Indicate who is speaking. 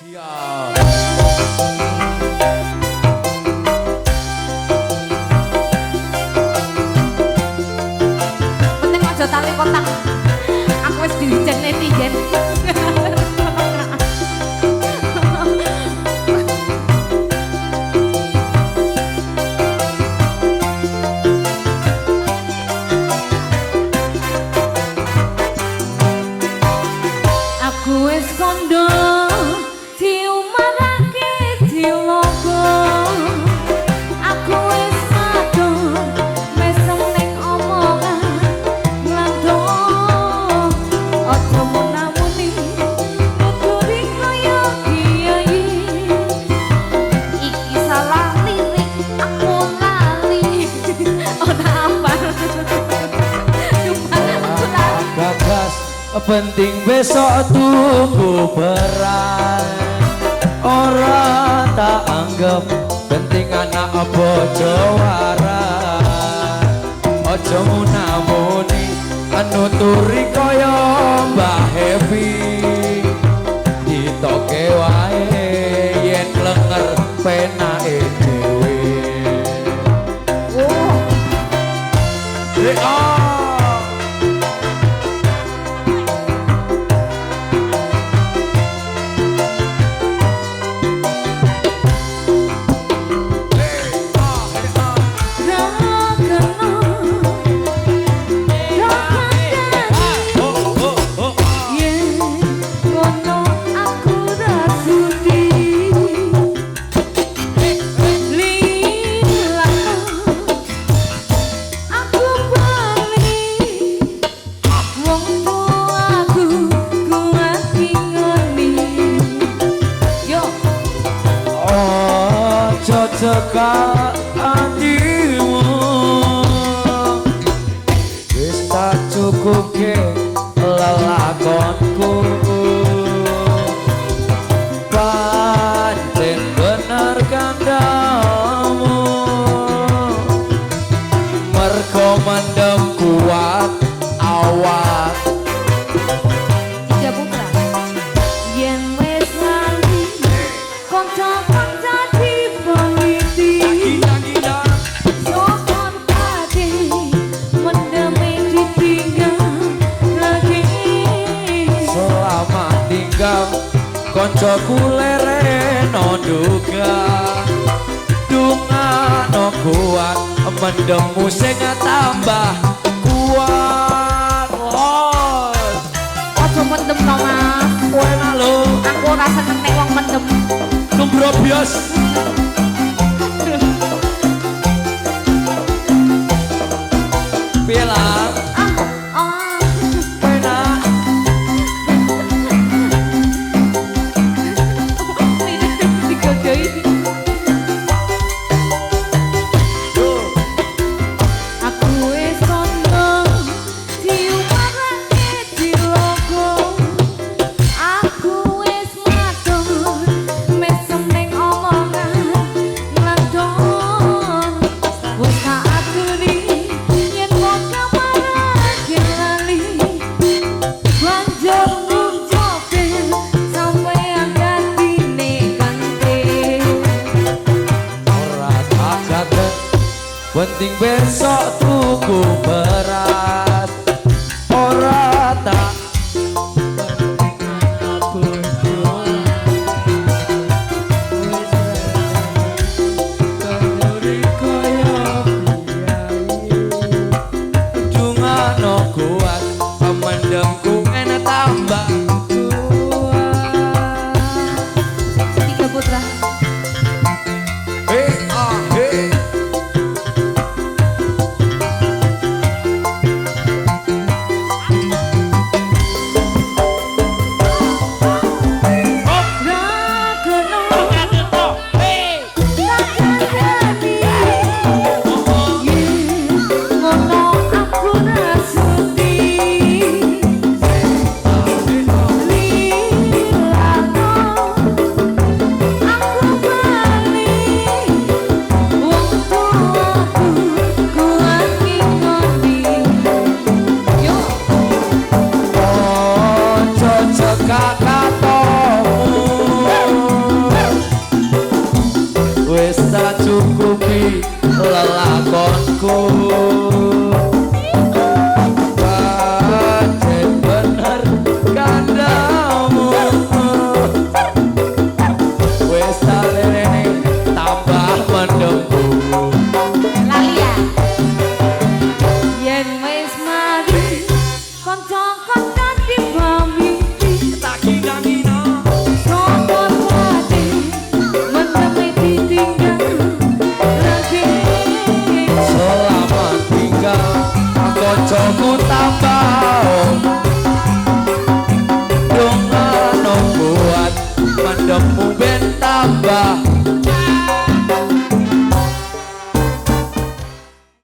Speaker 1: Iya.
Speaker 2: Penting aja tali kotak. Aku wis diujen netizen. Aku wis kondo diumarake dilogo. Aku wis sadar mesem ning omongan nglandong. Aja munamuni nuturi kaya kiai. Iki salah lirik aku lali. Ora apa.
Speaker 1: Gagas penting besok tuku beras. Ora tak anggap penting anak bojo waras. Ojo munamuni nuturi kaya Mbah Hevi. Ditoke wae yen lenger penake dhewe. Oh. Cekak hatimu wis tak cukup lelakonku. Pancen bener kandamu mergo mendem kuat awak.
Speaker 2: Tiga putra yen wis lali kanca-kanca diboliti sokon pade mendeme ditinggal lagi.
Speaker 1: Selamat tinggal koncoku lereno duga dungano kuat mendemu sing tambah kuat. Los
Speaker 2: Aja mendem to Mas,
Speaker 1: enak lho
Speaker 2: aku ora seneng nek wong mendem.
Speaker 1: kembrobios. Piye lah
Speaker 2: Ah,
Speaker 1: enak
Speaker 2: digodhoi. Aku wis kono diumarake dilogo. Aku wis madhur mesem ning omongan nglandong. Wis tak aturi yen wong kamarake lali. Banjur ngucapin sampeyan gatine kante.
Speaker 1: ora tak jaget penting besok tuku beras. Ora tak dungano kuat pemendemku enak tambah kuat.
Speaker 2: Tiga putra.
Speaker 1: Hey.
Speaker 2: Kanca-kanca di pamimpi
Speaker 1: tak gina-gina
Speaker 2: sopor hati menemi ditinggal lagi
Speaker 1: selamat tinggal kancaku tambah